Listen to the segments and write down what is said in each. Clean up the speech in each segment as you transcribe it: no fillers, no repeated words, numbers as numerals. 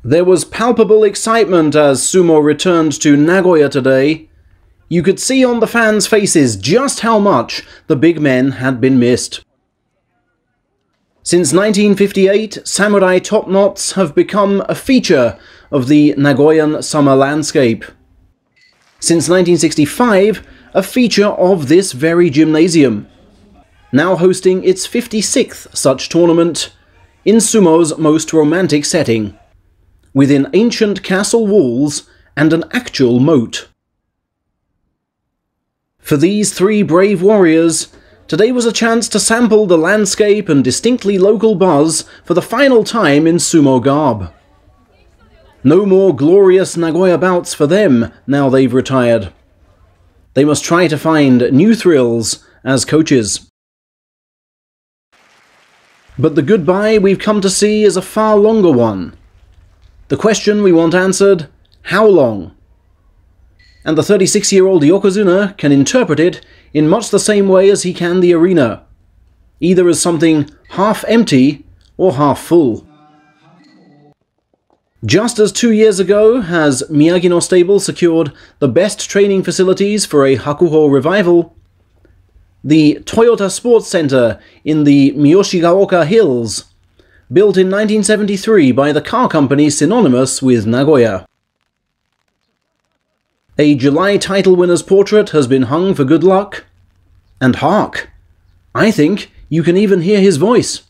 There was palpable excitement as sumo returned to Nagoya today. You could see on the fans' faces just how much the big men had been missed. Since 1958, samurai top knots have become a feature of the Nagoyan summer landscape. Since 1965, a feature of this very gymnasium, now hosting its 56th such tournament in sumo's most romantic setting, within ancient castle walls and an actual moat. For these three brave warriors, today was a chance to sample the landscape and distinctly local buzz for the final time in sumo garb. No more glorious Nagoya bouts for them now they've retired. They must try to find new thrills as coaches. But the goodbye we've come to see is a far longer one. The question we want answered, how long? And the 36-year-old Yokozuna can interpret it in much the same way as he can the arena, either as something half empty or half full. Just as 2 years ago has Miyagi-no stable secured the best training facilities for a Hakuho revival, the Toyota Sports Center in the Miyoshigaoka Hills, built in 1973 by the car company synonymous with Nagoya. A July title winner's portrait has been hung for good luck. And hark! I think you can even hear his voice.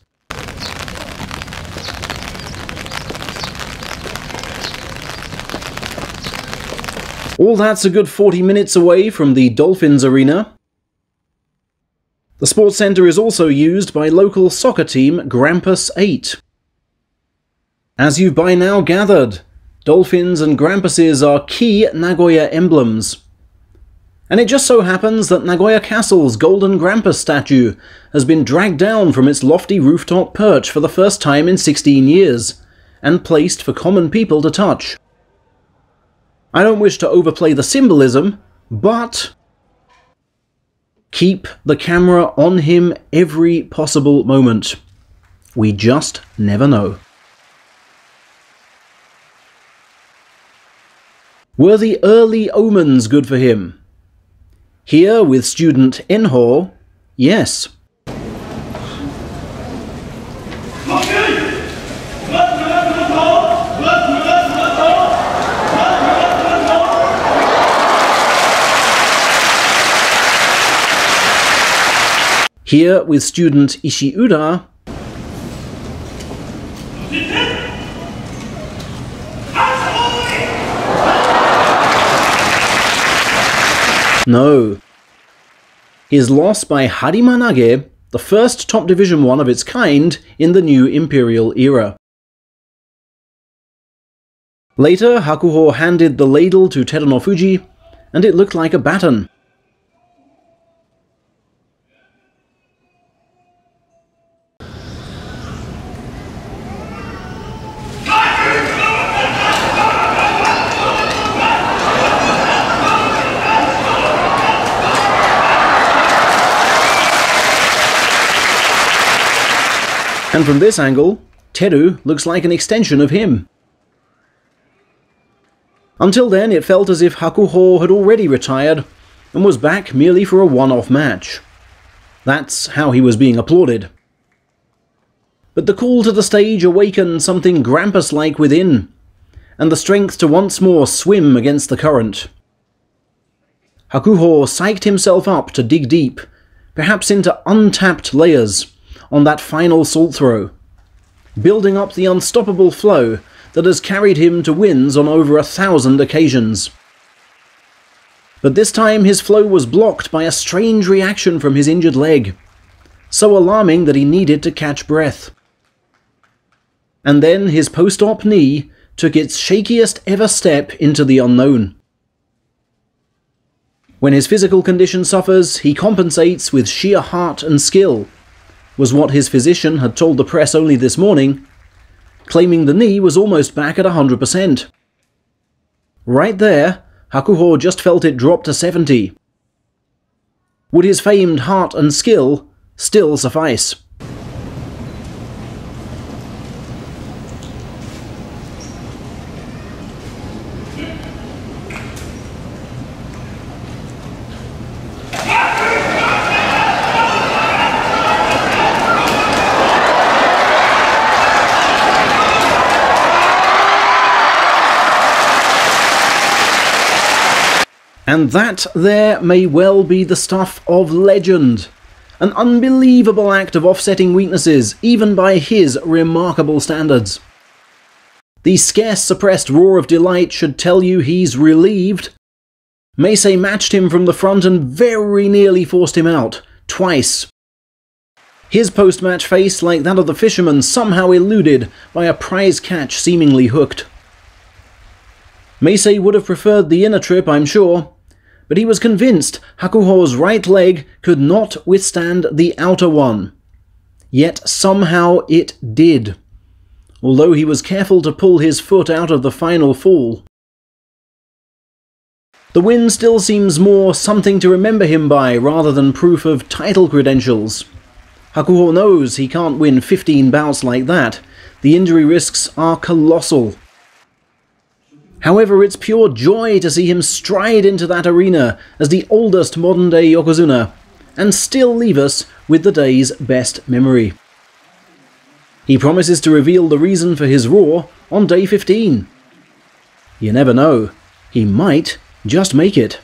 All that's a good 40 minutes away from the Dolphins Arena. The sports center is also used by local soccer team Grampus 8. As you've by now gathered, dolphins and grampuses are key Nagoya emblems. And it just so happens that Nagoya Castle's golden grampus statue has been dragged down from its lofty rooftop perch for the first time in 16 years, and placed for common people to touch. I don't wish to overplay the symbolism, but keep the camera on him every possible moment. We just never know. Were the early omens good for him? Here, with student Enho, yes. Here, with student Ishiura, no. His loss by Harima Nage, the first top division one of its kind in the new Imperial era. Later, Hakuho handed the ladle to Terunofuji, and it looked like a baton. And from this angle, Teru looks like an extension of him. Until then, it felt as if Hakuho had already retired and was back merely for a one-off match. That's how he was being applauded. But the call to the stage awakened something Grampus-like within, and the strength to once more swim against the current. Hakuho psyched himself up to dig deep, perhaps into untapped layers, on that final salt throw, building up the unstoppable flow that has carried him to wins on over 1,000 occasions. But this time his flow was blocked by a strange reaction from his injured leg, so alarming that he needed to catch breath. And then his post-op knee took its shakiest ever step into the unknown. When his physical condition suffers, he compensates with sheer heart and skill, was what his physician had told the press only this morning, claiming the knee was almost back at 100%. Right there, Hakuho just felt it drop to 70. Would his famed heart and skill still suffice? And that there may well be the stuff of legend. An unbelievable act of offsetting weaknesses, even by his remarkable standards. The scarce suppressed roar of delight should tell you he's relieved. Meisei matched him from the front and very nearly forced him out, twice. His post-match face, like that of the fisherman, somehow eluded by a prize catch seemingly hooked. Meisei would have preferred the inner trip, I'm sure, but he was convinced Hakuho's right leg could not withstand the outer one. Yet somehow it did, although he was careful to pull his foot out of the final fall. The win still seems more something to remember him by rather than proof of title credentials. Hakuho knows he can't win 15 bouts like that. The injury risks are colossal. However, it's pure joy to see him stride into that arena as the oldest modern-day Yokozuna, and still leave us with the day's best memory. He promises to reveal the reason for his roar on day 15. You never know, he might just make it.